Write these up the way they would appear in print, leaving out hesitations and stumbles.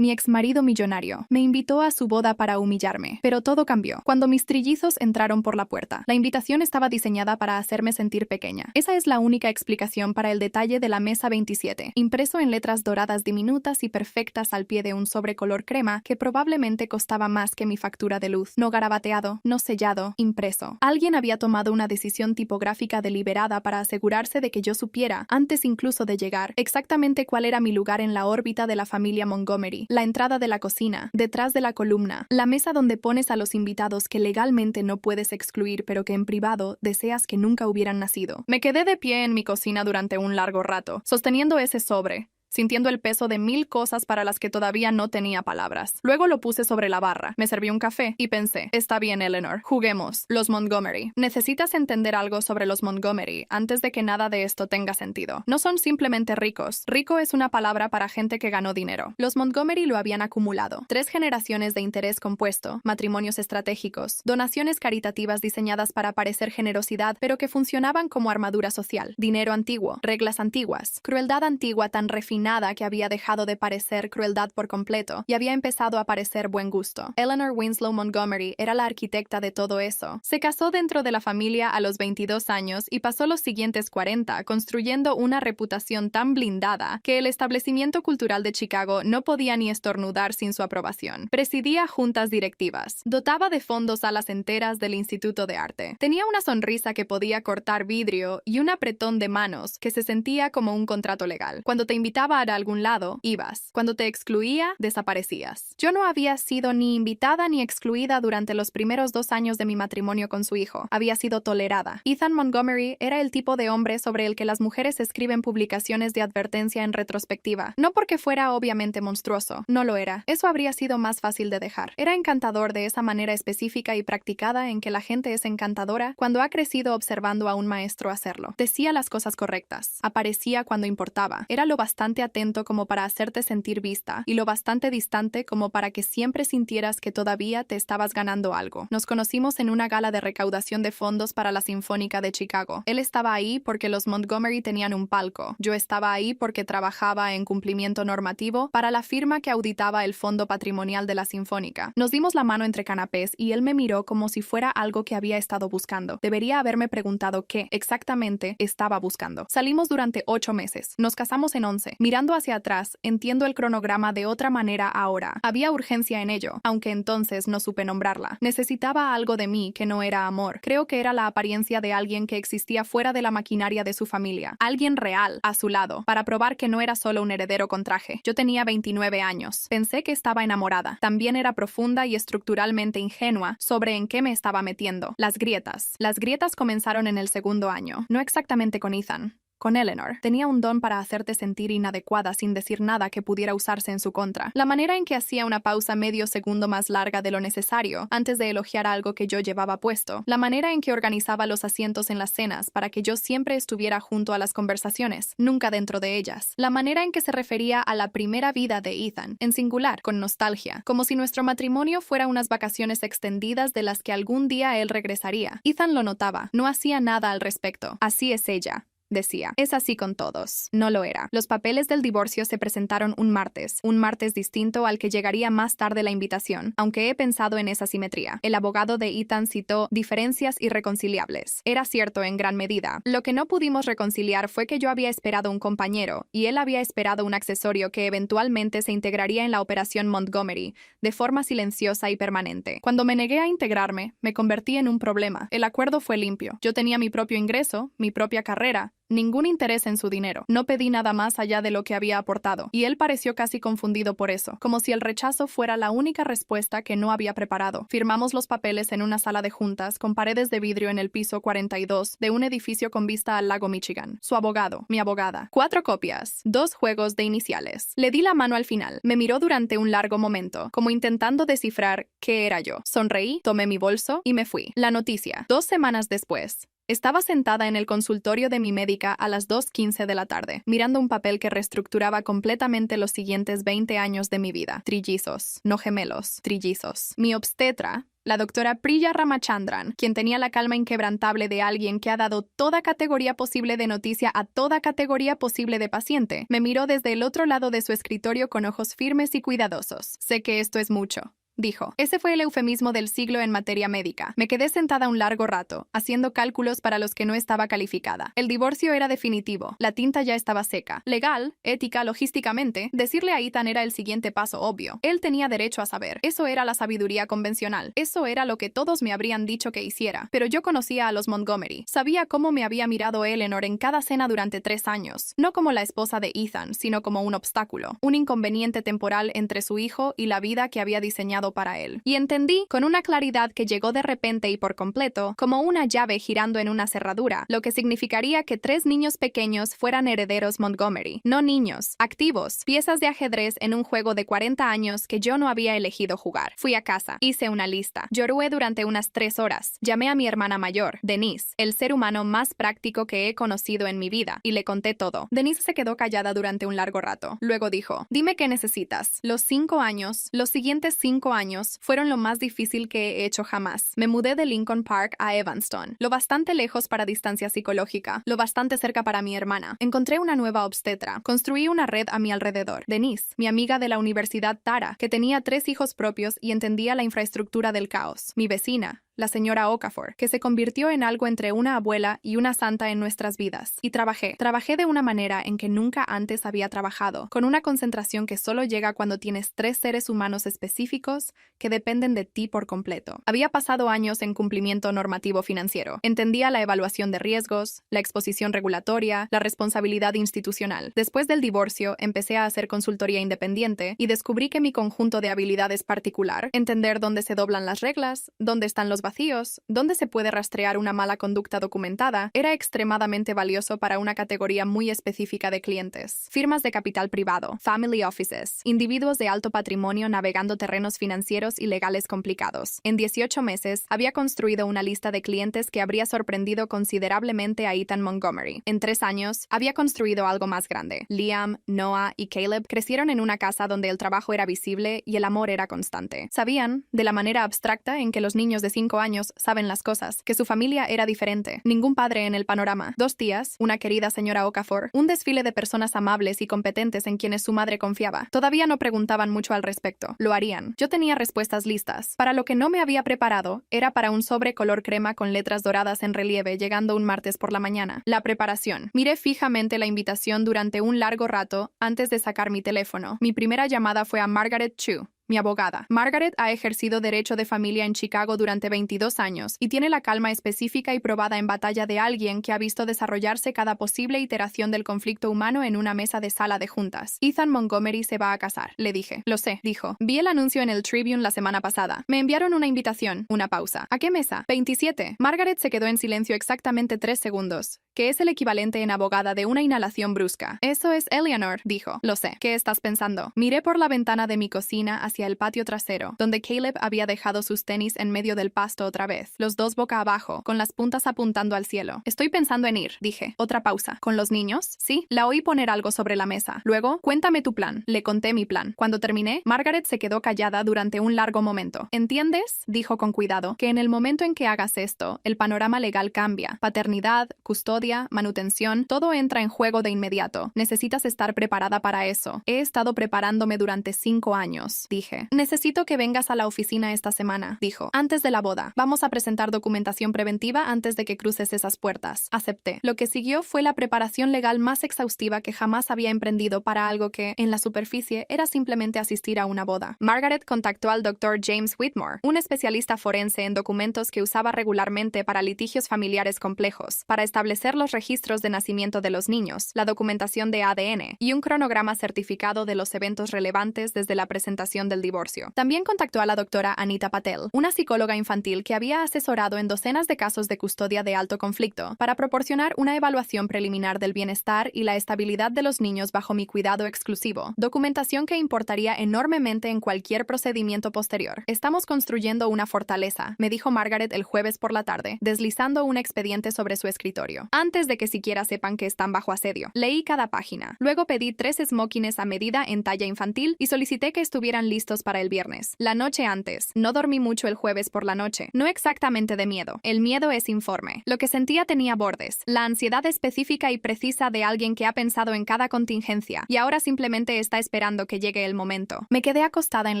mi exmarido millonario, me invitó a su boda para humillarme. Pero todo cambió cuando mis trillizos entraron por la puerta. La invitación estaba diseñada para hacerme sentir pequeña. Esa es la única explicación para el detalle de la mesa 27, impreso en letras doradas diminutas y perfectas al pie de un sobre color crema que probablemente costaba más que mi factura de luz. No garabateado, no sellado, impreso. Alguien había tomado una decisión tipográfica deliberada para asegurarse de que yo supiera, antes incluso de llegar, exactamente cuál era mi lugar en la órbita de la familia Montgomery. La entrada de la cocina, detrás de la columna, la mesa donde pones a los invitados que legalmente no puedes excluir pero que en privado deseas que nunca hubieran nacido. Me quedé de pie en mi cocina durante un largo rato, sosteniendo ese sobre, sintiendo el peso de 1000 cosas para las que todavía no tenía palabras. Luego lo puse sobre la barra, me serví un café y pensé, está bien, Eleanor, juguemos. Los Montgomery. Necesitas entender algo sobre los Montgomery antes de que nada de esto tenga sentido. No son simplemente ricos. Rico es una palabra para gente que ganó dinero. Los Montgomery lo habían acumulado. 3 generaciones de interés compuesto, matrimonios estratégicos, donaciones caritativas diseñadas para parecer generosidad, pero que funcionaban como armadura social, dinero antiguo, reglas antiguas, crueldad antigua tan refinada que había dejado de parecer crueldad por completo y había empezado a parecer buen gusto. Eleanor Winslow Montgomery era la arquitecta de todo eso. Se casó dentro de la familia a los 22 años y pasó los siguientes 40 construyendo una reputación tan blindada que el establecimiento cultural de Chicago no podía ni estornudar sin su aprobación. Presidía juntas directivas. Dotaba de fondos salas enteras del Instituto de Arte. Tenía una sonrisa que podía cortar vidrio y un apretón de manos que se sentía como un contrato legal. Cuando te invitaba a algún lado, ibas. Cuando te excluía, desaparecías. Yo no había sido ni invitada ni excluida durante los primeros 2 años de mi matrimonio con su hijo. Había sido tolerada. Ethan Montgomery era el tipo de hombre sobre el que las mujeres escriben publicaciones de advertencia en retrospectiva. No porque fuera obviamente monstruoso. No lo era. Eso habría sido más fácil de dejar. Era encantador de esa manera específica y practicada en que la gente es encantadora cuando ha crecido observando a un maestro hacerlo. Decía las cosas correctas. Aparecía cuando importaba. Era lo bastante atento como para hacerte sentir vista y lo bastante distante como para que siempre sintieras que todavía te estabas ganando algo. Nos conocimos en una gala de recaudación de fondos para la Sinfónica de Chicago. Él estaba ahí porque los Montgomery tenían un palco. Yo estaba ahí porque trabajaba en cumplimiento normativo para la firma que auditaba el fondo patrimonial de la Sinfónica. Nos dimos la mano entre canapés y él me miró como si fuera algo que había estado buscando. Debería haberme preguntado qué exactamente estaba buscando. Salimos durante 8 meses. Nos casamos en 11. Mirando hacia atrás, entiendo el cronograma de otra manera ahora. Había urgencia en ello, aunque entonces no supe nombrarla. Necesitaba algo de mí que no era amor. Creo que era la apariencia de alguien que existía fuera de la maquinaria de su familia. Alguien real, a su lado, para probar que no era solo un heredero con traje. Yo tenía 29 años. Pensé que estaba enamorada. También era profunda y estructuralmente ingenua sobre en qué me estaba metiendo. Las grietas. Las grietas comenzaron en el segundo año. No exactamente con Ethan. Con Eleanor. Tenía un don para hacerte sentir inadecuada sin decir nada que pudiera usarse en su contra. La manera en que hacía una pausa medio segundo más larga de lo necesario antes de elogiar algo que yo llevaba puesto. La manera en que organizaba los asientos en las cenas para que yo siempre estuviera junto a las conversaciones, nunca dentro de ellas. La manera en que se refería a la primera vida de Ethan, en singular, con nostalgia, como si nuestro matrimonio fuera unas vacaciones extendidas de las que algún día él regresaría. Ethan lo notaba. No hacía nada al respecto. Así es ella. Decía, es así con todos. No lo era. Los papeles del divorcio se presentaron un martes distinto al que llegaría más tarde la invitación, aunque he pensado en esa simetría. El abogado de Ethan citó diferencias irreconciliables. Era cierto en gran medida. Lo que no pudimos reconciliar fue que yo había esperado un compañero, y él había esperado un accesorio que eventualmente se integraría en la operación Montgomery, de forma silenciosa y permanente. Cuando me negué a integrarme, me convertí en un problema. El acuerdo fue limpio. Yo tenía mi propio ingreso, mi propia carrera, ningún interés en su dinero. No pedí nada más allá de lo que había aportado, y él pareció casi confundido por eso, como si el rechazo fuera la única respuesta que no había preparado. Firmamos los papeles en una sala de juntas con paredes de vidrio en el piso 42 de un edificio con vista al lago Michigan. Su abogado, mi abogada. 4 copias, 2 juegos de iniciales. Le di la mano al final. Me miró durante un largo momento, como intentando descifrar qué era yo. Sonreí, tomé mi bolso y me fui. La noticia. 2 semanas después. Estaba sentada en el consultorio de mi médica a las 2:15 de la tarde, mirando un papel que reestructuraba completamente los siguientes 20 años de mi vida. Trillizos, no gemelos, trillizos. Mi obstetra La doctora Priya Ramachandran, quien tenía la calma inquebrantable de alguien que ha dado toda categoría posible de noticia a toda categoría posible de paciente, me miró desde el otro lado de su escritorio con ojos firmes y cuidadosos. Sé que esto es mucho, dijo. Ese fue el eufemismo del siglo en materia médica. Me quedé sentada un largo rato, haciendo cálculos para los que no estaba calificada. El divorcio era definitivo. La tinta ya estaba seca. Legal, ética, logísticamente, decirle a Ethan era el siguiente paso obvio. Él tenía derecho a saber. Eso era la sabiduría convencional. Eso era lo que todos me habrían dicho que hiciera. Pero yo conocía a los Montgomery. Sabía cómo me había mirado Eleanor en cada cena durante 3 años. No como la esposa de Ethan, sino como un obstáculo. Un inconveniente temporal entre su hijo y la vida que había diseñado para él. Y entendí, con una claridad que llegó de repente y por completo, como una llave girando en una cerradura, lo que significaría que 3 niños pequeños fueran herederos Montgomery. No niños, activos, piezas de ajedrez en un juego de 40 años que yo no había elegido jugar. Fui a casa, hice una lista. Lloré durante unas 3 horas. Llamé a mi hermana mayor, Denise, el ser humano más práctico que he conocido en mi vida, y le conté todo. Denise se quedó callada durante un largo rato. Luego dijo, dime qué necesitas. Los siguientes 5 años fueron lo más difícil que he hecho jamás. Me mudé de Lincoln Park a Evanston, lo bastante lejos para distancia psicológica, lo bastante cerca para mi hermana. Encontré una nueva obstetra. Construí una red a mi alrededor. Denise, mi amiga de la universidad Tara, que tenía 3 hijos propios y entendía la infraestructura del caos. Mi vecina, la señora Okafor, que se convirtió en algo entre una abuela y una santa en nuestras vidas. Y trabajé de una manera en que nunca antes había trabajado, con una concentración que solo llega cuando tienes 3 seres humanos específicos que dependen de ti por completo. Había pasado años en cumplimiento normativo financiero. Entendía la evaluación de riesgos, la exposición regulatoria, la responsabilidad institucional. Después del divorcio, empecé a hacer consultoría independiente y descubrí que mi conjunto de habilidades particular, entender dónde se doblan las reglas, dónde están los vacíos, dónde se puede rastrear una mala conducta documentada, era extremadamente valioso para una categoría muy específica de clientes. Firmas de capital privado, family offices, individuos de alto patrimonio navegando terrenos financieros y legales complicados. En 18 meses, había construido una lista de clientes que habría sorprendido considerablemente a Ethan Montgomery. En 3 años, había construido algo más grande. Liam, Noah y Caleb crecieron en una casa donde el trabajo era visible y el amor era constante. Sabían, de la manera abstracta en que los niños de 5 años saben las cosas, que su familia era diferente. Ningún padre en el panorama. 2 tías, una querida señora Okafor, un desfile de personas amables y competentes en quienes su madre confiaba. Todavía no preguntaban mucho al respecto. Lo harían. Yo tenía respuestas listas. Para lo que no me había preparado, era para un sobre color crema con letras doradas en relieve llegando un martes por la mañana. La preparación. Miré fijamente la invitación durante un largo rato antes de sacar mi teléfono. Mi primera llamada fue a Margaret Chu, mi abogada. Margaret ha ejercido derecho de familia en Chicago durante 22 años y tiene la calma específica y probada en batalla de alguien que ha visto desarrollarse cada posible iteración del conflicto humano en una mesa de sala de juntas. Ethan Montgomery se va a casar, le dije. Lo sé, dijo. Vi el anuncio en el Tribune la semana pasada. Me enviaron una invitación. Una pausa. ¿A qué mesa? 27. Margaret se quedó en silencio exactamente 3 segundos, que es el equivalente en abogada de una inhalación brusca. Eso es Eleanor, dijo. Lo sé. ¿Qué estás pensando? Miré por la ventana de mi cocina hacia el patio trasero, donde Caleb había dejado sus tenis en medio del pasto otra vez, los dos boca abajo, con las puntas apuntando al cielo. Estoy pensando en ir, dije. Otra pausa. ¿Con los niños? Sí. La oí poner algo sobre la mesa. Luego, cuéntame tu plan. Le conté mi plan. Cuando terminé, Margaret se quedó callada durante un largo momento. ¿Entiendes? Dijo con cuidado, que en el momento en que hagas esto, el panorama legal cambia. Paternidad, custodia, manutención, todo entra en juego de inmediato. Necesitas estar preparada para eso. He estado preparándome durante 5 años, dije. Necesito que vengas a la oficina esta semana, dijo. Antes de la boda. Vamos a presentar documentación preventiva antes de que cruces esas puertas. Acepté. Lo que siguió fue la preparación legal más exhaustiva que jamás había emprendido para algo que, en la superficie, era simplemente asistir a una boda. Margaret contactó al Dr. James Whitmore, un especialista forense en documentos que usaba regularmente para litigios familiares complejos, para establecer los registros de nacimiento de los niños, la documentación de ADN y un cronograma certificado de los eventos relevantes desde la presentación del divorcio. También contactó a la doctora Anita Patel, una psicóloga infantil que había asesorado en docenas de casos de custodia de alto conflicto, para proporcionar una evaluación preliminar del bienestar y la estabilidad de los niños bajo mi cuidado exclusivo, documentación que importaría enormemente en cualquier procedimiento posterior. Estamos construyendo una fortaleza, me dijo Margaret el jueves por la tarde, deslizando un expediente sobre su escritorio, antes de que siquiera sepan que están bajo asedio. Leí cada página. Luego pedí 3 smokines a medida en talla infantil y solicité que estuvieran listos listos para el viernes. La noche antes. No dormí mucho el jueves por la noche. No exactamente de miedo. El miedo es informe. Lo que sentía tenía bordes. La ansiedad específica y precisa de alguien que ha pensado en cada contingencia y ahora simplemente está esperando que llegue el momento. Me quedé acostada en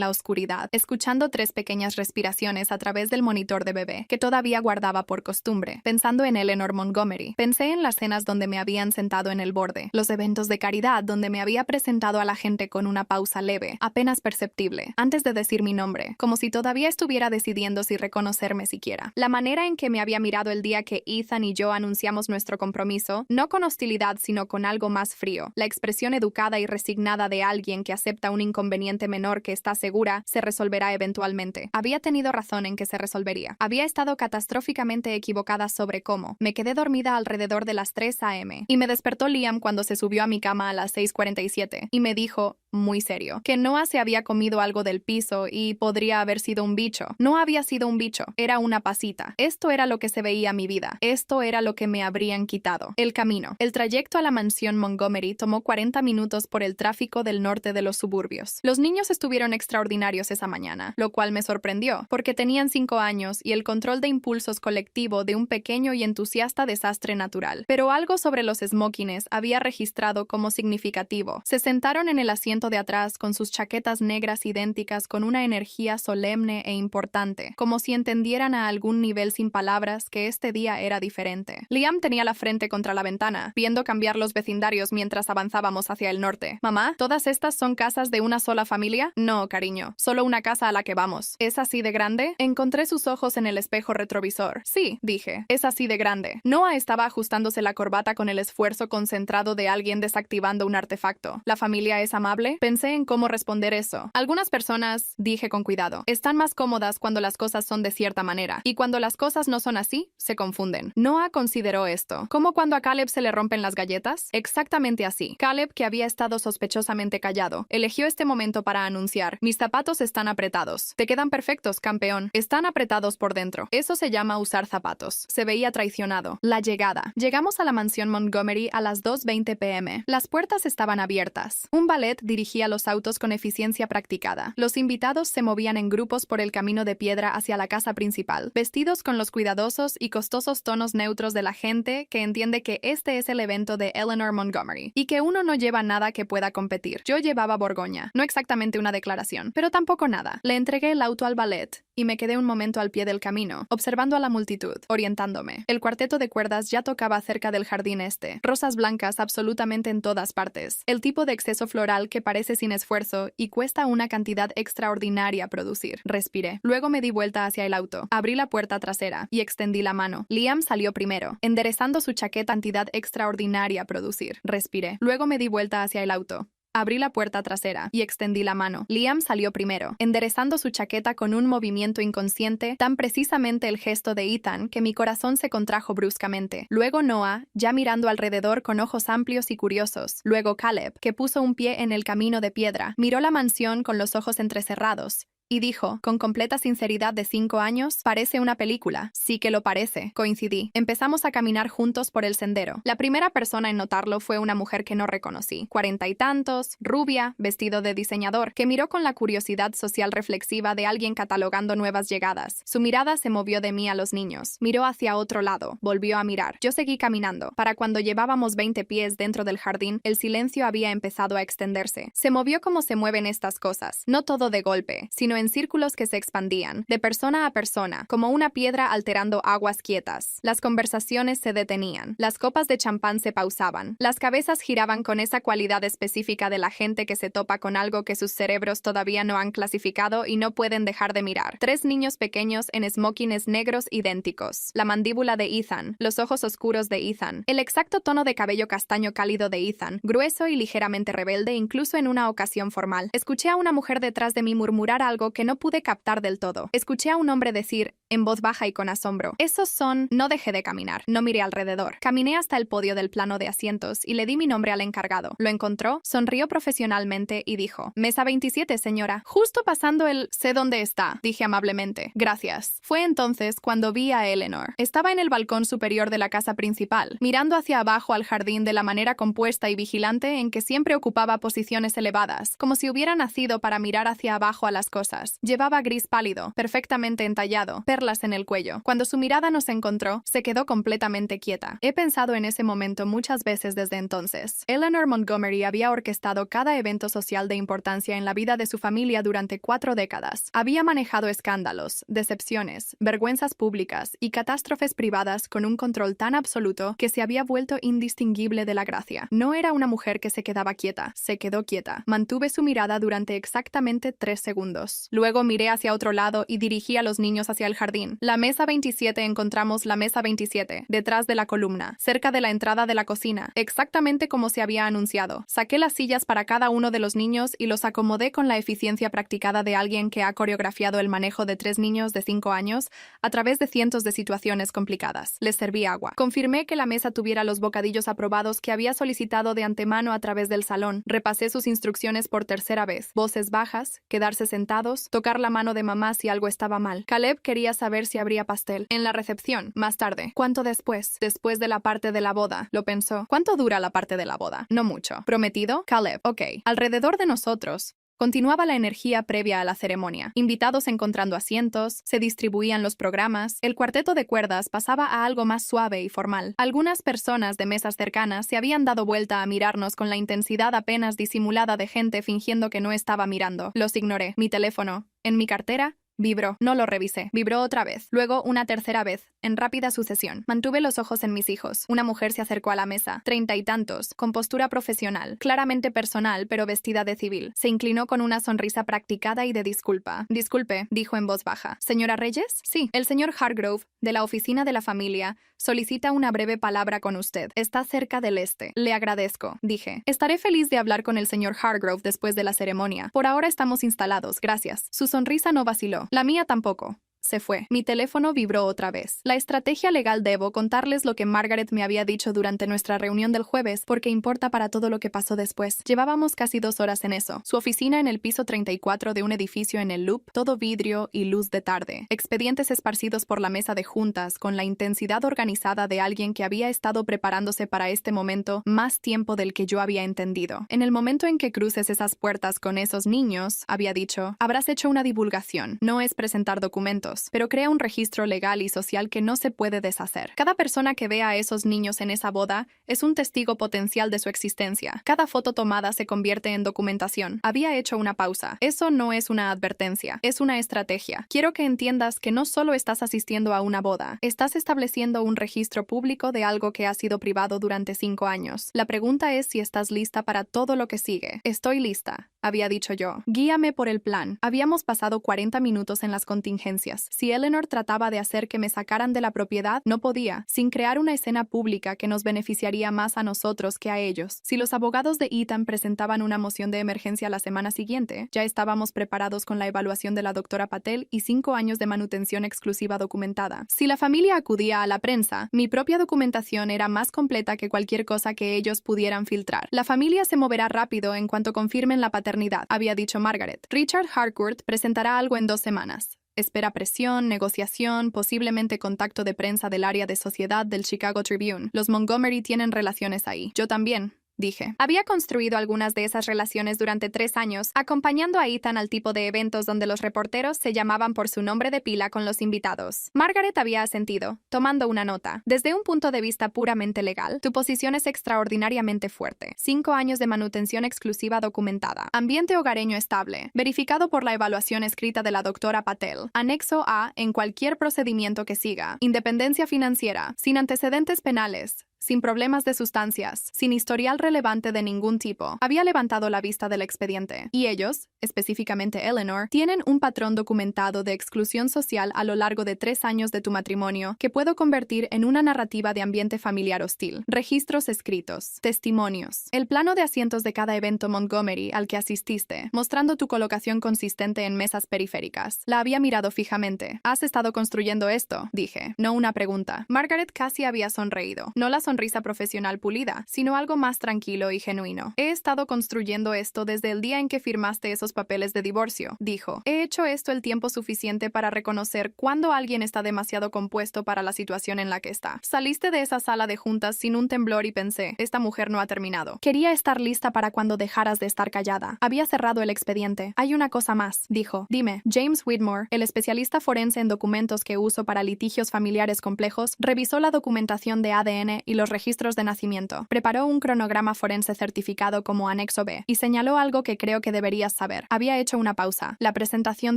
la oscuridad, escuchando 3 pequeñas respiraciones a través del monitor de bebé, que todavía guardaba por costumbre, pensando en Eleanor Montgomery. Pensé en las cenas donde me habían sentado en el borde, los eventos de caridad donde me había presentado a la gente con una pausa leve, apenas perceptible, antes de decir mi nombre, como si todavía estuviera decidiendo si reconocerme siquiera. La manera en que me había mirado el día que Ethan y yo anunciamos nuestro compromiso, no con hostilidad sino con algo más frío, la expresión educada y resignada de alguien que acepta un inconveniente menor que está segura se resolverá eventualmente. Había tenido razón en que se resolvería. Había estado catastróficamente equivocada sobre cómo. Me quedé dormida alrededor de las 3 a.m. y me despertó Liam cuando se subió a mi cama a las 6:47 y me dijo, muy serio, que Noah se había comido algo del piso y podría haber sido un bicho. No había sido un bicho, era una pasita. Esto era lo que se veía mi vida. Esto era lo que me habrían quitado. El camino. El trayecto a la mansión Montgomery tomó 40 minutos por el tráfico del norte de los suburbios. Los niños estuvieron extraordinarios esa mañana, lo cual me sorprendió, porque tenían 5 años y el control de impulsos colectivo de un pequeño y entusiasta desastre natural. Pero algo sobre los smokines había registrado como significativo. Se sentaron en el asiento de atrás con sus chaquetas negras idénticas con una energía solemne e importante, como si entendieran a algún nivel sin palabras que este día era diferente. Liam tenía la frente contra la ventana, viendo cambiar los vecindarios mientras avanzábamos hacia el norte. «Mamá, ¿todas estas son casas de una sola familia?» «No, cariño, solo una casa a la que vamos». «¿Es así de grande?» Encontré sus ojos en el espejo retrovisor. «Sí», dije, «es así de grande». Noah estaba ajustándose la corbata con el esfuerzo concentrado de alguien desactivando un artefacto. «¿La familia es amable?» Pensé en cómo responder eso. Algunas personas, dije con cuidado, están más cómodas cuando las cosas son de cierta manera, y cuando las cosas no son así, se confunden. Noah consideró esto. ¿Como cuando a Caleb se le rompen las galletas? Exactamente así. Caleb, que había estado sospechosamente callado, eligió este momento para anunciar, «Mis zapatos están apretados». «Te quedan perfectos, campeón». «Están apretados por dentro». Eso se llama usar zapatos. Se veía traicionado. La llegada. Llegamos a la mansión Montgomery a las 2:20 p.m. Las puertas estaban abiertas. Un ballet dirigía los autos con eficiencia practicada. Los invitados se movían en grupos por el camino de piedra hacia la casa principal, vestidos con los cuidadosos y costosos tonos neutros de la gente que entiende que este es el evento de Eleanor Montgomery, y que uno no lleva nada que pueda competir. Yo llevaba Borgoña, no exactamente una declaración, pero tampoco nada. Le entregué el auto al ballet, y me quedé un momento al pie del camino, observando a la multitud, orientándome. El cuarteto de cuerdas ya tocaba cerca del jardín este, rosas blancas absolutamente en todas partes, el tipo de exceso floral que parece sin esfuerzo y cuesta una cantidad extraordinaria producir. Respiré. Luego me di vuelta hacia el auto, abrí la puerta trasera y extendí la mano. Liam salió primero, enderezando su chaqueta cantidad extraordinaria producir. Respiré. Luego me di vuelta hacia el auto. Abrí la puerta trasera y extendí la mano. Liam salió primero, enderezando su chaqueta con un movimiento inconsciente, tan precisamente el gesto de Ethan que mi corazón se contrajo bruscamente. Luego Noah, ya mirando alrededor con ojos amplios y curiosos. Luego Caleb, que puso un pie en el camino de piedra, miró la mansión con los ojos entrecerrados. Y dijo, con completa sinceridad de 5 años, «Parece una película». «Sí que lo parece», coincidí. Empezamos a caminar juntos por el sendero. La primera persona en notarlo fue una mujer que no reconocí. 40 y tantos, rubia, vestido de diseñador, que miró con la curiosidad social reflexiva de alguien catalogando nuevas llegadas. Su mirada se movió de mí a los niños. Miró hacia otro lado. Volvió a mirar. Yo seguí caminando. Para cuando llevábamos 20 pies dentro del jardín, el silencio había empezado a extenderse. Se movió como se mueven estas cosas. No todo de golpe, sino en círculos que se expandían, de persona a persona, como una piedra alterando aguas quietas. Las conversaciones se detenían, las copas de champán se pausaban, las cabezas giraban con esa cualidad específica de la gente que se topa con algo que sus cerebros todavía no han clasificado y no pueden dejar de mirar. 3 niños pequeños en smokines negros idénticos, la mandíbula de Ethan, los ojos oscuros de Ethan, el exacto tono de cabello castaño cálido de Ethan, grueso y ligeramente rebelde incluso en una ocasión formal. Escuché a una mujer detrás de mí murmurar algo algo que no pude captar del todo. Escuché a un hombre decir, en voz baja y con asombro, «Esos son...». No dejé de caminar, no miré alrededor. Caminé hasta el podio del plano de asientos y le di mi nombre al encargado. Lo encontró, sonrió profesionalmente y dijo, «Mesa 27, señora». Justo pasando el «sé dónde está», dije amablemente. «Gracias». Fue entonces cuando vi a Eleanor. Estaba en el balcón superior de la casa principal, mirando hacia abajo al jardín de la manera compuesta y vigilante en que siempre ocupaba posiciones elevadas, como si hubiera nacido para mirar hacia abajo a las cosas. Llevaba gris pálido, perfectamente entallado, perlas en el cuello. Cuando su mirada nos encontró, se quedó completamente quieta. He pensado en ese momento muchas veces desde entonces. Eleanor Montgomery había orquestado cada evento social de importancia en la vida de su familia durante 4 décadas. Había manejado escándalos, decepciones, vergüenzas públicas y catástrofes privadas con un control tan absoluto que se había vuelto indistinguible de la gracia. No era una mujer que se quedaba quieta, se quedó quieta. Mantuve su mirada durante exactamente 3 segundos. Luego miré hacia otro lado y dirigí a los niños hacia el jardín. La mesa 27 encontramos la mesa 27, detrás de la columna, cerca de la entrada de la cocina, exactamente como se había anunciado. Saqué las sillas para cada uno de los niños y los acomodé con la eficiencia practicada de alguien que ha coreografiado el manejo de 3 niños de 5 años a través de cientos de situaciones complicadas. Les serví agua. Confirmé que la mesa tuviera los bocadillos aprobados que había solicitado de antemano a través del salón. Repasé sus instrucciones por tercera vez. Voces bajas, quedarse sentados, tocar la mano de mamá si algo estaba mal. Caleb quería saber si habría pastel. En la recepción, más tarde. ¿Cuánto después? Después de la parte de la boda, lo pensó. ¿Cuánto dura la parte de la boda? No mucho. ¿Prometido? Caleb. Ok. Alrededor de nosotros continuaba la energía previa a la ceremonia. Invitados encontrando asientos, se distribuían los programas, el cuarteto de cuerdas pasaba a algo más suave y formal. Algunas personas de mesas cercanas se habían dado vuelta a mirarnos con la intensidad apenas disimulada de gente fingiendo que no estaba mirando. Los ignoré. Mi teléfono, en mi cartera, vibró. No lo revisé. Vibró otra vez. Luego una tercera vez, en rápida sucesión. Mantuve los ojos en mis hijos. Una mujer se acercó a la mesa, 30 y tantos, con postura profesional, claramente personal, pero vestida de civil. Se inclinó con una sonrisa practicada y de disculpa. Disculpe, dijo en voz baja. ¿Señora Reyes? Sí. El señor Hargrove, de la oficina de la familia, solicita una breve palabra con usted. Está cerca del este. Le agradezco, dije. Estaré feliz de hablar con el señor Hargrove después de la ceremonia. Por ahora estamos instalados, gracias. Su sonrisa no vaciló. La mía tampoco. Se fue. Mi teléfono vibró otra vez. La estrategia legal. Debo contarles lo que Margaret me había dicho durante nuestra reunión del jueves, porque importa para todo lo que pasó después. Llevábamos casi 2 horas en eso. Su oficina en el piso 34 de un edificio en el Loop, todo vidrio y luz de tarde. Expedientes esparcidos por la mesa de juntas, con la intensidad organizada de alguien que había estado preparándose para este momento más tiempo del que yo había entendido. En el momento en que cruces esas puertas con esos niños, había dicho, habrás hecho una divulgación. No es presentar documentos, pero crea un registro legal y social que no se puede deshacer. Cada persona que vea a esos niños en esa boda es un testigo potencial de su existencia. Cada foto tomada se convierte en documentación. Había hecho una pausa. Eso no es una advertencia, es una estrategia. Quiero que entiendas que no solo estás asistiendo a una boda, estás estableciendo un registro público de algo que ha sido privado durante 5 años. La pregunta es si estás lista para todo lo que sigue. Estoy lista, había dicho yo. Guíame por el plan. Habíamos pasado 40 minutos en las contingencias. Si Eleanor trataba de hacer que me sacaran de la propiedad, no podía, sin crear una escena pública que nos beneficiaría más a nosotros que a ellos. Si los abogados de Ethan presentaban una moción de emergencia la semana siguiente, ya estábamos preparados con la evaluación de la doctora Patel y 5 años de manutención exclusiva documentada. Si la familia acudía a la prensa, mi propia documentación era más completa que cualquier cosa que ellos pudieran filtrar. La familia se moverá rápido en cuanto confirmen la paternidad, había dicho Margaret. Richard Harcourt presentará algo en 2 semanas. Espera presión, negociación, posiblemente contacto de prensa del área de sociedad del Chicago Tribune. Los Montgomery tienen relaciones ahí. Yo también, dije. Había construido algunas de esas relaciones durante 3 años, acompañando a Ethan al tipo de eventos donde los reporteros se llamaban por su nombre de pila con los invitados. Margaret había asentido, tomando una nota. Desde un punto de vista puramente legal, tu posición es extraordinariamente fuerte. 5 años de manutención exclusiva documentada. Ambiente hogareño estable. Verificado por la evaluación escrita de la doctora Patel. Anexo A en cualquier procedimiento que siga. Independencia financiera. Sin antecedentes penales. sin problemas de sustancias, sin historial relevante de ningún tipo. Había levantado la vista del expediente. Y ellos, específicamente Eleanor, tienen un patrón documentado de exclusión social a lo largo de 3 años de tu matrimonio que puedo convertir en una narrativa de ambiente familiar hostil. Registros escritos, testimonios, el plano de asientos de cada evento Montgomery al que asististe, mostrando tu colocación consistente en mesas periféricas. La había mirado fijamente. ¿Has estado construyendo esto?, dije, no una pregunta. Margaret casi había sonreído. No la sonrisa profesional pulida, sino algo más tranquilo y genuino. He estado construyendo esto desde el día en que firmaste esos papeles de divorcio, dijo. He hecho esto el tiempo suficiente para reconocer cuando alguien está demasiado compuesto para la situación en la que está. Saliste de esa sala de juntas sin un temblor y pensé, esta mujer no ha terminado. Quería estar lista para cuando dejaras de estar callada. Había cerrado el expediente. Hay una cosa más, dijo. Dime. James Whitmore, el especialista forense en documentos que uso para litigios familiares complejos, revisó la documentación de ADN y los registros de nacimiento. Preparó un cronograma forense certificado como anexo B y señaló algo que creo que deberías saber. Había hecho una pausa. La presentación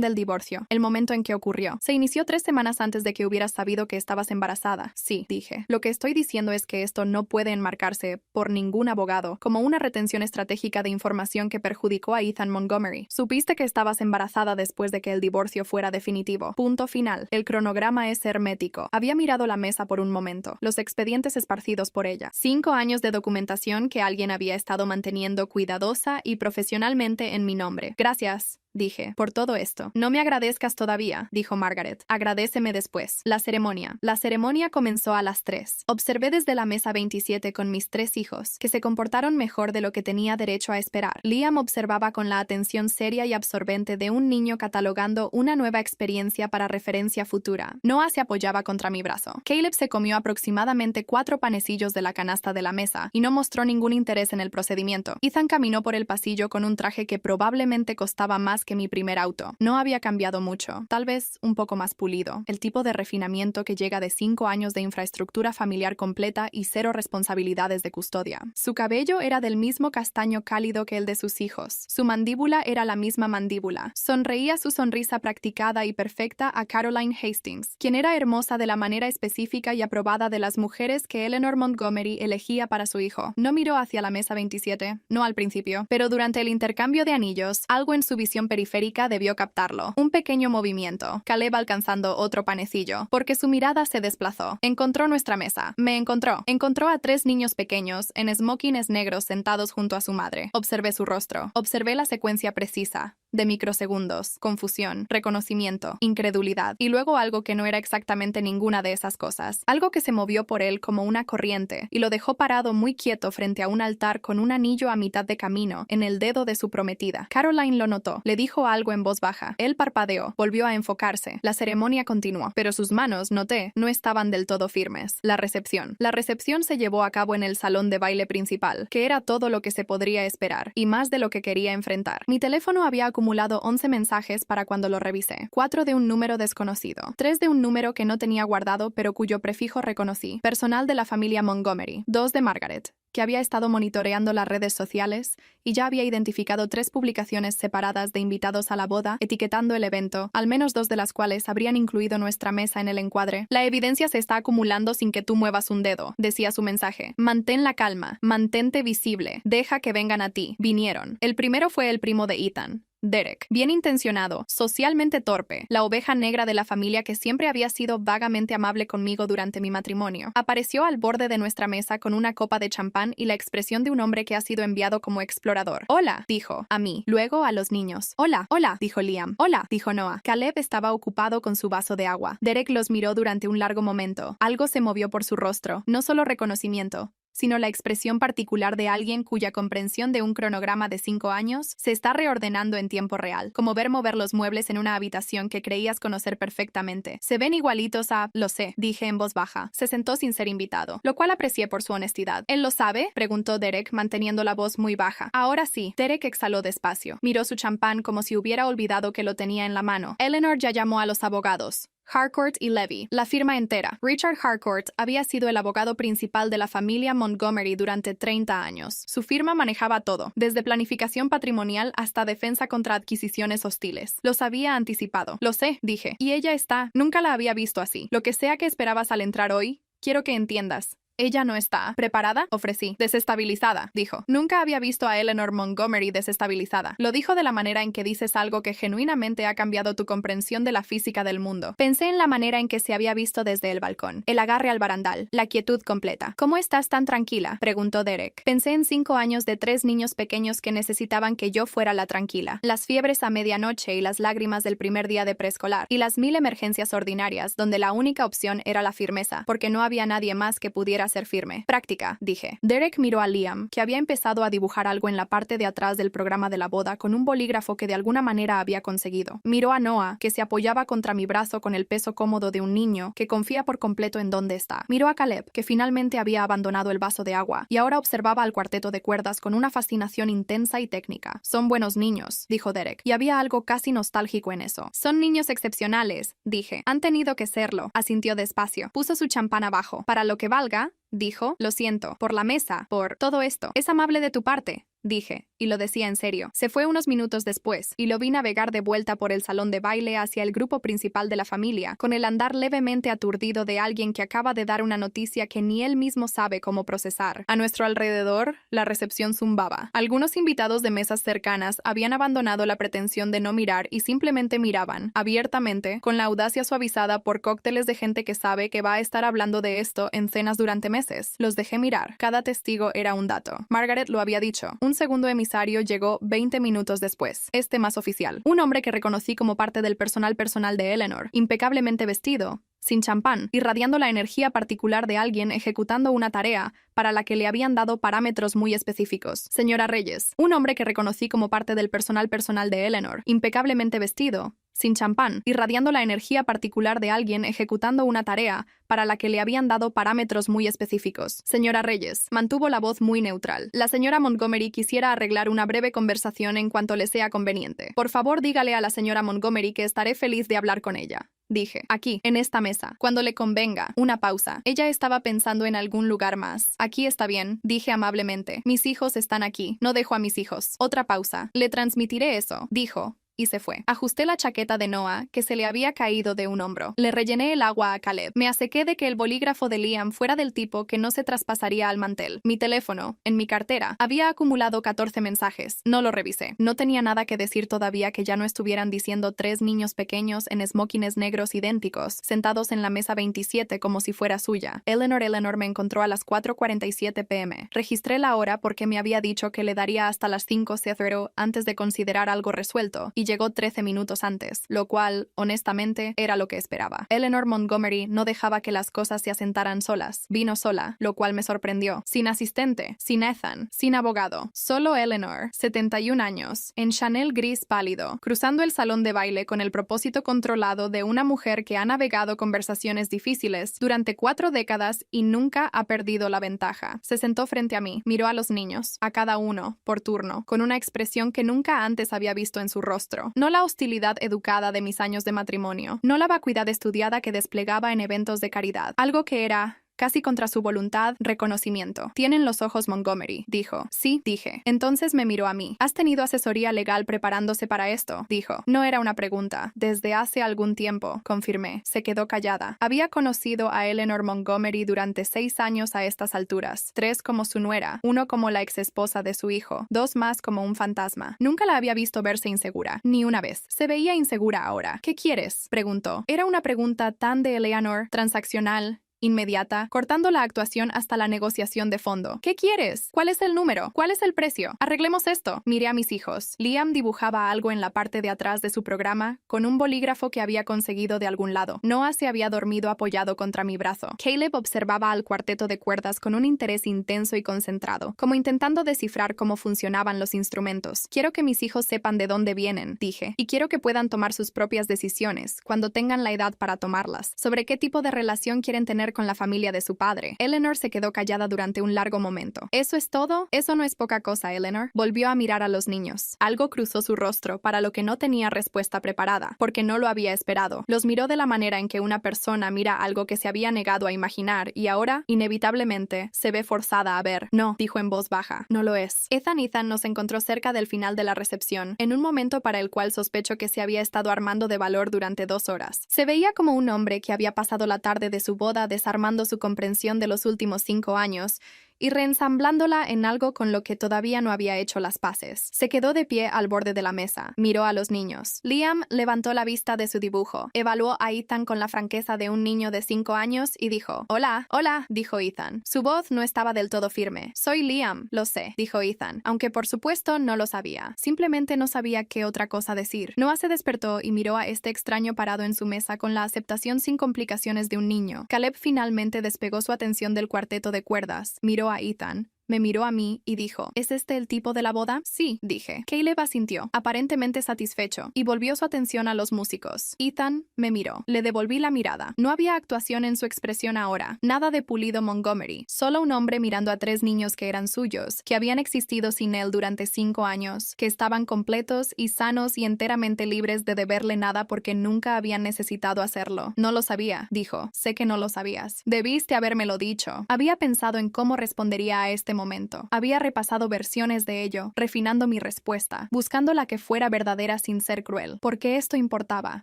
del divorcio. El momento en que ocurrió. Se inició 3 semanas antes de que hubieras sabido que estabas embarazada. Sí, dije. Lo que estoy diciendo es que esto no puede enmarcarse, por ningún abogado, como una retención estratégica de información que perjudicó a Ethan Montgomery. Supiste que estabas embarazada después de que el divorcio fuera definitivo. Punto final. El cronograma es hermético. Había mirado la mesa por un momento. Los expedientes esparcidos por ella. 5 años de documentación que alguien había estado manteniendo cuidadosa y profesionalmente en mi nombre. Gracias, dije, por todo esto. No me agradezcas todavía, dijo Margaret. Agradéceme después. La ceremonia. La ceremonia comenzó a las 3. Observé desde la mesa 27 con mis 3 hijos, que se comportaron mejor de lo que tenía derecho a esperar. Liam observaba con la atención seria y absorbente de un niño catalogando una nueva experiencia para referencia futura. Noah se apoyaba contra mi brazo. Caleb se comió aproximadamente 4 panecillos de la canasta de la mesa y no mostró ningún interés en el procedimiento. Ethan caminó por el pasillo con un traje que probablemente costaba más que mi primer auto. No había cambiado mucho, tal vez un poco más pulido. El tipo de refinamiento que llega de 5 años de infraestructura familiar completa y 0 responsabilidades de custodia. Su cabello era del mismo castaño cálido que el de sus hijos. Su mandíbula era la misma mandíbula. Sonreía su sonrisa practicada y perfecta a Caroline Hastings, quien era hermosa de la manera específica y aprobada de las mujeres que Eleanor Montgomery elegía para su hijo. No miró hacia la mesa 27, no al principio, pero durante el intercambio de anillos, algo en su visión periférica debió captarlo. Un pequeño movimiento. Caleb alcanzando otro panecillo, porque su mirada se desplazó. Encontró nuestra mesa. Me encontró. Encontró a 3 niños pequeños, en smokings negros sentados junto a su madre. Observé su rostro. Observé la secuencia precisa de microsegundos, confusión, reconocimiento, incredulidad, y luego algo que no era exactamente ninguna de esas cosas. Algo que se movió por él como una corriente y lo dejó parado muy quieto frente a un altar con un anillo a mitad de camino en el dedo de su prometida. Caroline lo notó. Le dijo algo en voz baja. Él parpadeó. Volvió a enfocarse. La ceremonia continuó, pero sus manos, noté, no estaban del todo firmes. La recepción. La recepción se llevó a cabo en el salón de baile principal, que era todo lo que se podría esperar, y más de lo que quería enfrentar. Mi teléfono había acumulado 11 mensajes para cuando lo revisé. 4 de un número desconocido. 3 de un número que no tenía guardado pero cuyo prefijo reconocí. Personal de la familia Montgomery. 2 de Margaret, que había estado monitoreando las redes sociales y ya había identificado 3 publicaciones separadas de invitados a la boda, etiquetando el evento, al menos 2 de las cuales habrían incluido nuestra mesa en el encuadre. La evidencia se está acumulando sin que tú muevas un dedo, decía su mensaje. Mantén la calma, mantente visible, deja que vengan a ti. Vinieron. El primero fue el primo de Ethan, Derek, bien intencionado, socialmente torpe, la oveja negra de la familia que siempre había sido vagamente amable conmigo durante mi matrimonio. Apareció al borde de nuestra mesa con una copa de champán y la expresión de un hombre que ha sido enviado como explorador. «Hola», dijo, a mí, luego a los niños. «Hola, hola», dijo Liam. «Hola», dijo Noah. Caleb estaba ocupado con su vaso de agua. Derek los miró durante un largo momento. Algo se movió por su rostro, no solo reconocimiento, sino la expresión particular de alguien cuya comprensión de un cronograma de 5 años se está reordenando en tiempo real, como ver mover los muebles en una habitación que creías conocer perfectamente. Se ven igualitos a... Lo sé, dije en voz baja. Se sentó sin ser invitado, lo cual aprecié por su honestidad. ¿Él lo sabe?, preguntó Derek, manteniendo la voz muy baja. Ahora sí. Derek exhaló despacio. Miró su champán como si hubiera olvidado que lo tenía en la mano. Eleanor ya llamó a los abogados. Harcourt y Levy, la firma entera. Richard Harcourt había sido el abogado principal de la familia Montgomery durante 30 años. Su firma manejaba todo, desde planificación patrimonial hasta defensa contra adquisiciones hostiles. Los había anticipado. Lo sé, dije. Y ella está... Nunca la había visto así. Lo que sea que esperabas al entrar hoy, quiero que entiendas. Ella no está preparada, ofrecí. Desestabilizada, dijo. Nunca había visto a Eleanor Montgomery desestabilizada. Lo dijo de la manera en que dices algo que genuinamente ha cambiado tu comprensión de la física del mundo. Pensé en la manera en que se había visto desde el balcón, el agarre al barandal, la quietud completa. ¿Cómo estás tan tranquila?, preguntó Derek. Pensé en 5 años de 3 niños pequeños que necesitaban que yo fuera la tranquila. Las fiebres a medianoche y las lágrimas del primer día de preescolar. Y las 1000 emergencias ordinarias, donde la única opción era la firmeza, porque no había nadie más que pudiera ser firme. Práctica, dije. Derek miró a Liam, que había empezado a dibujar algo en la parte de atrás del programa de la boda con un bolígrafo que de alguna manera había conseguido. Miró a Noah, que se apoyaba contra mi brazo con el peso cómodo de un niño que confía por completo en dónde está. Miró a Caleb, que finalmente había abandonado el vaso de agua y ahora observaba al cuarteto de cuerdas con una fascinación intensa y técnica. Son buenos niños, dijo Derek, y había algo casi nostálgico en eso. Son niños excepcionales, dije. Han tenido que serlo, asintió despacio. Puso su champán abajo. Para lo que valga, dijo, lo siento, por la mesa, por todo esto. Es amable de tu parte, dije, y lo decía en serio. Se fue unos minutos después, y lo vi navegar de vuelta por el salón de baile hacia el grupo principal de la familia, con el andar levemente aturdido de alguien que acaba de dar una noticia que ni él mismo sabe cómo procesar. A nuestro alrededor, la recepción zumbaba. Algunos invitados de mesas cercanas habían abandonado la pretensión de no mirar y simplemente miraban, abiertamente, con la audacia suavizada por cócteles de gente que sabe que va a estar hablando de esto en cenas durante meses. Los dejé mirar. Cada testigo era un dato. Margaret lo había dicho. Un segundo emisario llegó 20 minutos después, este más oficial. Un hombre que reconocí como parte del personal de Eleanor, impecablemente vestido, sin champán, irradiando la energía particular de alguien ejecutando una tarea para la que le habían dado parámetros muy específicos. Señora Reyes, un hombre que reconocí como parte del personal de Eleanor, impecablemente vestido, sin champán, irradiando la energía particular de alguien ejecutando una tarea para la que le habían dado parámetros muy específicos. Señora Reyes, mantuvo la voz muy neutral. La señora Montgomery quisiera arreglar una breve conversación en cuanto le sea conveniente. Por favor, dígale a la señora Montgomery que estaré feliz de hablar con ella. Dije, aquí, en esta mesa, cuando le convenga. Una pausa. Ella estaba pensando en algún lugar más. Aquí está bien, dije amablemente. Mis hijos están aquí. No dejo a mis hijos. Otra pausa. Le transmitiré eso, dijo. Y se fue. Ajusté la chaqueta de Noah, que se le había caído de un hombro. Le rellené el agua a Caleb. Me asequé de que el bolígrafo de Liam fuera del tipo que no se traspasaría al mantel. Mi teléfono, en mi cartera, había acumulado 14 mensajes. No lo revisé. No tenía nada que decir todavía que ya no estuvieran diciendo 3 niños pequeños en smokines negros idénticos, sentados en la mesa 27 como si fuera suya. Eleanor me encontró a las 4:47 p.m. Registré la hora porque me había dicho que le daría hasta las 5:00 antes de considerar algo resuelto, y llegó 13 minutos antes, lo cual, honestamente, era lo que esperaba. Eleanor Montgomery no dejaba que las cosas se asentaran solas. Vino sola, lo cual me sorprendió. Sin asistente, sin Ethan, sin abogado. Solo Eleanor, 71 años, en Chanel gris pálido, cruzando el salón de baile con el propósito controlado de una mujer que ha navegado conversaciones difíciles durante 4 décadas y nunca ha perdido la ventaja. Se sentó frente a mí, miró a los niños, a cada uno, por turno, con una expresión que nunca antes había visto en su rostro. No la hostilidad educada de mis años de matrimonio, no la vacuidad estudiada que desplegaba en eventos de caridad, algo que era, casi contra su voluntad, reconocimiento. Tienen los ojos Montgomery, dijo. Sí, dije. Entonces me miró a mí. ¿Has tenido asesoría legal preparándose para esto? Dijo. No era una pregunta. Desde hace algún tiempo, confirmé. Se quedó callada. Había conocido a Eleanor Montgomery durante 6 años a estas alturas. 3 como su nuera, 1 como la exesposa de su hijo, 2 más como un fantasma. Nunca la había visto verse insegura, ni una vez. Se veía insegura ahora. ¿Qué quieres?, preguntó. Era una pregunta tan de Eleanor, transaccional, inmediata, cortando la actuación hasta la negociación de fondo. ¿Qué quieres? ¿Cuál es el número? ¿Cuál es el precio? Arreglemos esto. Miré a mis hijos. Liam dibujaba algo en la parte de atrás de su programa, con un bolígrafo que había conseguido de algún lado. Noah se había dormido apoyado contra mi brazo. Caleb observaba al cuarteto de cuerdas con un interés intenso y concentrado, como intentando descifrar cómo funcionaban los instrumentos. Quiero que mis hijos sepan de dónde vienen, dije, y quiero que puedan tomar sus propias decisiones, cuando tengan la edad para tomarlas, sobre qué tipo de relación quieren tener con la familia de su padre. Eleanor se quedó callada durante un largo momento. ¿Eso es todo? Eso no es poca cosa, Eleanor. Volvió a mirar a los niños. Algo cruzó su rostro para lo que no tenía respuesta preparada, porque no lo había esperado. Los miró de la manera en que una persona mira algo que se había negado a imaginar y ahora, inevitablemente, se ve forzada a ver. No, dijo en voz baja. No lo es. Ethan nos encontró cerca del final de la recepción, en un momento para el cual sospecho que se había estado armando de valor durante 2 horas. Se veía como un hombre que había pasado la tarde de su boda desarmando su comprensión de los últimos 5 años y reensamblándola en algo con lo que todavía no había hecho las paces. Se quedó de pie al borde de la mesa. Miró a los niños. Liam levantó la vista de su dibujo. Evaluó a Ethan con la franqueza de un niño de 5 años y dijo, «Hola, hola», dijo Ethan. Su voz no estaba del todo firme. «Soy Liam, lo sé», dijo Ethan, aunque por supuesto no lo sabía. Simplemente no sabía qué otra cosa decir. Noah se despertó y miró a este extraño parado en su mesa con la aceptación sin complicaciones de un niño. Caleb finalmente despegó su atención del cuarteto de cuerdas. Miró a Ethan. Me miró a mí y dijo, ¿es este el tipo de la boda? Sí, dije. Caleb asintió, aparentemente satisfecho, y volvió su atención a los músicos. Ethan me miró. Le devolví la mirada. No había actuación en su expresión ahora. Nada de pulido Montgomery. Solo un hombre mirando a 3 niños que eran suyos, que habían existido sin él durante 5 años, que estaban completos y sanos y enteramente libres de deberle nada porque nunca habían necesitado hacerlo. No lo sabía, dijo. Sé que no lo sabías. Debiste habérmelo dicho. Había pensado en cómo respondería a este momento. Había repasado versiones de ello, refinando mi respuesta, buscando la que fuera verdadera sin ser cruel. ¿Por qué esto importaba?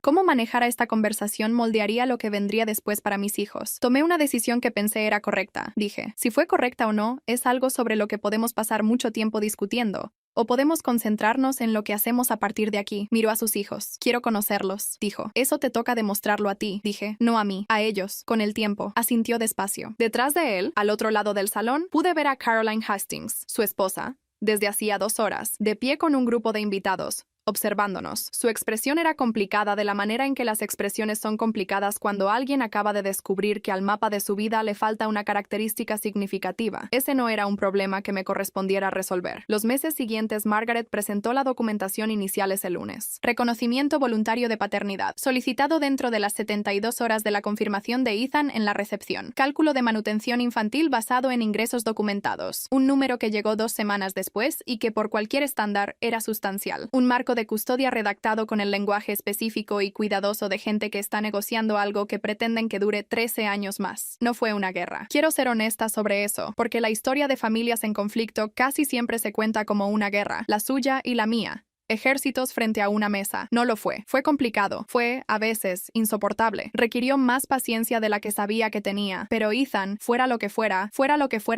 Cómo manejar esta conversación moldearía lo que vendría después para mis hijos. Tomé una decisión que pensé era correcta. Dije, si fue correcta o no, es algo sobre lo que podemos pasar mucho tiempo discutiendo. O podemos concentrarnos en lo que hacemos a partir de aquí. Miró a sus hijos. Quiero conocerlos, dijo. Eso te toca demostrarlo a ti, dije. No a mí, a ellos. Con el tiempo, asintió despacio. Detrás de él, al otro lado del salón, pude ver a Caroline Hastings, su esposa, desde hacía 2 horas, de pie con un grupo de invitados, observándonos. Su expresión era complicada de la manera en que las expresiones son complicadas cuando alguien acaba de descubrir que al mapa de su vida le falta una característica significativa. Ese no era un problema que me correspondiera resolver. Los meses siguientes, Margaret presentó la documentación inicial ese lunes. Reconocimiento voluntario de paternidad, solicitado dentro de las 72 horas de la confirmación de Ethan en la recepción. Cálculo de manutención infantil basado en ingresos documentados. Un número que llegó 2 semanas después y que por cualquier estándar era sustancial. Un marco de custodia redactado con el lenguaje específico y cuidadoso de gente que está negociando algo que pretenden que dure 13 años más. No fue una guerra. Quiero ser honesta sobre eso, porque la historia de familias en conflicto casi siempre se cuenta como una guerra, la suya y la mía. Ejércitos frente a una mesa. No lo fue. Fue complicado. Fue, a veces, insoportable. Requirió más paciencia de la que sabía que tenía. Pero Ethan, fuera lo que fuera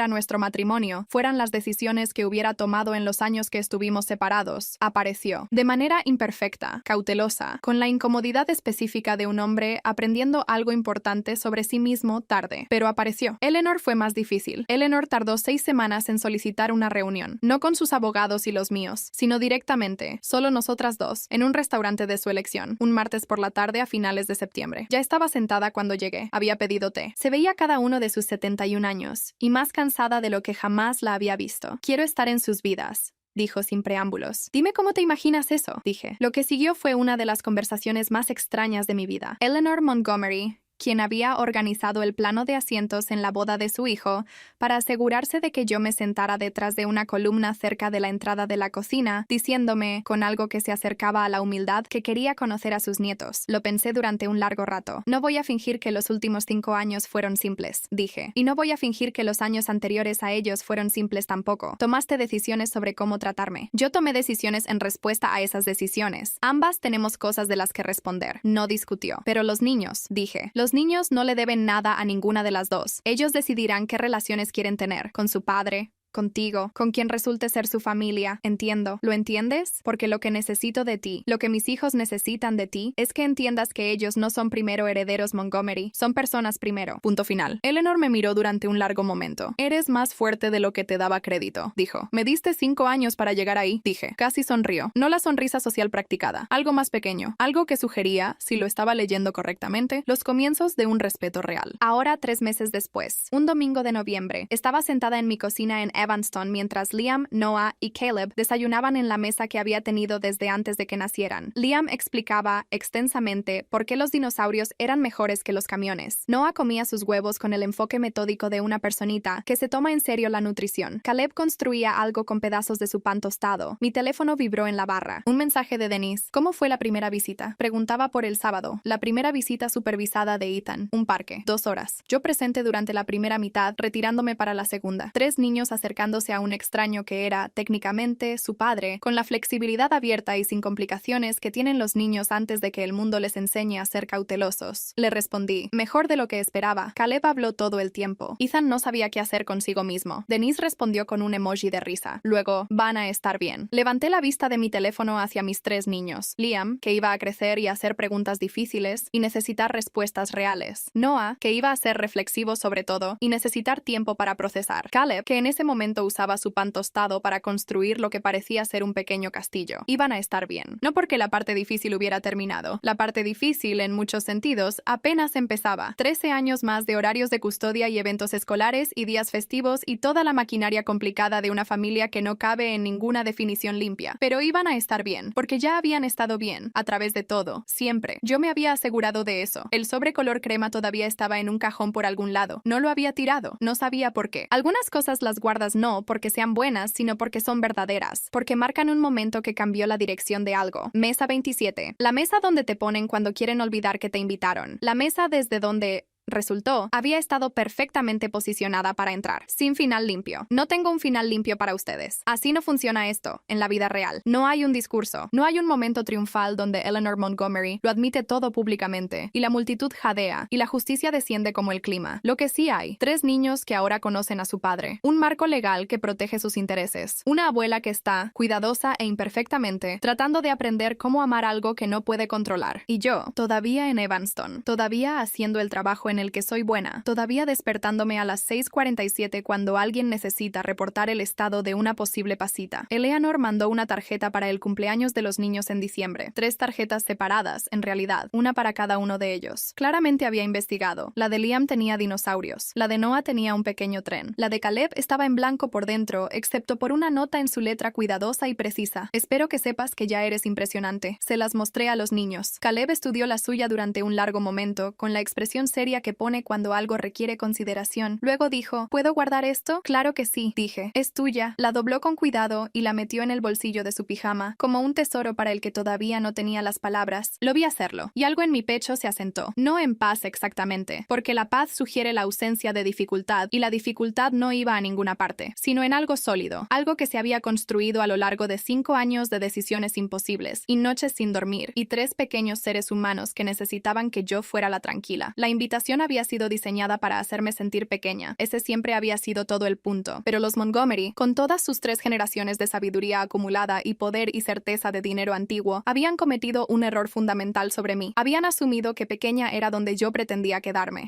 nuestro matrimonio, fueran las decisiones que hubiera tomado en los años que estuvimos separados, apareció. De manera imperfecta, cautelosa, con la incomodidad específica de un hombre aprendiendo algo importante sobre sí mismo tarde. Pero apareció. Eleanor fue más difícil. Eleanor tardó 6 semanas en solicitar una reunión. No con sus abogados y los míos, sino directamente. Solo nosotras dos, en un restaurante de su elección, un martes por la tarde a finales de septiembre. Ya estaba sentada cuando llegué. Había pedido té. Se veía cada uno de sus 71 años, y más cansada de lo que jamás la había visto. Quiero estar en sus vidas, dijo sin preámbulos. Dime cómo te imaginas eso, dije. Lo que siguió fue una de las conversaciones más extrañas de mi vida. Eleanor Montgomery, quien había organizado el plano de asientos en la boda de su hijo, para asegurarse de que yo me sentara detrás de una columna cerca de la entrada de la cocina, diciéndome, con algo que se acercaba a la humildad, que quería conocer a sus nietos. Lo pensé durante un largo rato. No voy a fingir que los últimos 5 años fueron simples, dije. Y no voy a fingir que los años anteriores a ellos fueron simples tampoco. Tomaste decisiones sobre cómo tratarme. Yo tomé decisiones en respuesta a esas decisiones. Ambas tenemos cosas de las que responder. No discutió. Pero los niños, dije. Los niños no le deben nada a ninguna de las dos. Ellos decidirán qué relaciones quieren tener, con su padre, contigo, con quien resulte ser su familia. Entiendo. ¿Lo entiendes? Porque lo que necesito de ti, lo que mis hijos necesitan de ti, es que entiendas que ellos no son primero herederos Montgomery, son personas primero. Punto final. Eleanor me miró durante un largo momento. Eres más fuerte de lo que te daba crédito, dijo. Me diste 5 años para llegar ahí, dije. Casi sonrió. No la sonrisa social practicada. Algo más pequeño. Algo que sugería, si lo estaba leyendo correctamente, los comienzos de un respeto real. Ahora, 3 meses después, un domingo de noviembre, estaba sentada en mi cocina en Evanston mientras Liam, Noah y Caleb desayunaban en la mesa que había tenido desde antes de que nacieran. Liam explicaba extensamente por qué los dinosaurios eran mejores que los camiones. Noah comía sus huevos con el enfoque metódico de una personita que se toma en serio la nutrición. Caleb construía algo con pedazos de su pan tostado. Mi teléfono vibró en la barra. Un mensaje de Denise. ¿Cómo fue la primera visita? Preguntaba por el sábado. La primera visita supervisada de Ethan. Un parque. 2 horas. Yo presente durante la primera mitad, retirándome para la segunda. 3 niños acercándose acercándose a un extraño que era, técnicamente, su padre, con la flexibilidad abierta y sin complicaciones que tienen los niños antes de que el mundo les enseñe a ser cautelosos. Le respondí, mejor de lo que esperaba. Caleb habló todo el tiempo. Ethan no sabía qué hacer consigo mismo. Denise respondió con un emoji de risa. Luego, van a estar bien. Levanté la vista de mi teléfono hacia mis 3 niños. Liam, que iba a crecer y hacer preguntas difíciles y necesitar respuestas reales. Noah, que iba a ser reflexivo sobre todo y necesitar tiempo para procesar. Caleb, que en ese momento usaba su pan tostado para construir lo que parecía ser un pequeño castillo. Iban a estar bien. No porque la parte difícil hubiera terminado. La parte difícil, en muchos sentidos, apenas empezaba. 13 años más de horarios de custodia y eventos escolares y días festivos y toda la maquinaria complicada de una familia que no cabe en ninguna definición limpia. Pero iban a estar bien, porque ya habían estado bien, a través de todo, siempre. Yo me había asegurado de eso. El sobre color crema todavía estaba en un cajón por algún lado. No lo había tirado. No sabía por qué. Algunas cosas las guardas no porque sean buenas, sino porque son verdaderas. Porque marcan un momento que cambió la dirección de algo. Mesa 27. La mesa donde te ponen cuando quieren olvidar que te invitaron. La mesa desde donde resultó, había estado perfectamente posicionada para entrar, sin final limpio. No tengo un final limpio para ustedes. Así no funciona esto, en la vida real. No hay un discurso, no hay un momento triunfal donde Eleanor Montgomery lo admite todo públicamente, y la multitud jadea, y la justicia desciende como el clima. Lo que sí hay, 3 niños que ahora conocen a su padre, un marco legal que protege sus intereses, una abuela que está, cuidadosa e imperfectamente, tratando de aprender cómo amar algo que no puede controlar, y yo, todavía en Evanston, todavía haciendo el trabajo en el que soy buena, todavía despertándome a las 6:47 cuando alguien necesita reportar el estado de una posible pasita. Eleanor mandó una tarjeta para el cumpleaños de los niños en diciembre. 3 tarjetas separadas, en realidad, una para cada uno de ellos. Claramente había investigado. La de Liam tenía dinosaurios. La de Noah tenía un pequeño tren. La de Caleb estaba en blanco por dentro, excepto por una nota en su letra cuidadosa y precisa. Espero que sepas que ya eres impresionante. Se las mostré a los niños. Caleb estudió la suya durante un largo momento, con la expresión seria que pone cuando algo requiere consideración. Luego dijo, ¿puedo guardar esto? Claro que sí, dije. Es tuya. La dobló con cuidado y la metió en el bolsillo de su pijama, como un tesoro para el que todavía no tenía las palabras. Lo vi hacerlo, y algo en mi pecho se asentó. No en paz exactamente, porque la paz sugiere la ausencia de dificultad, y la dificultad no iba a ninguna parte, sino en algo sólido, algo que se había construido a lo largo de 5 años de decisiones imposibles, y noches sin dormir, y 3 pequeños seres humanos que necesitaban que yo fuera la tranquila. La invitación había sido diseñada para hacerme sentir pequeña. Ese siempre había sido todo el punto. Pero los Montgomery, con todas sus 3 generaciones de sabiduría acumulada y poder y certeza de dinero antiguo, habían cometido un error fundamental sobre mí. Habían asumido que pequeña era donde yo pretendía quedarme.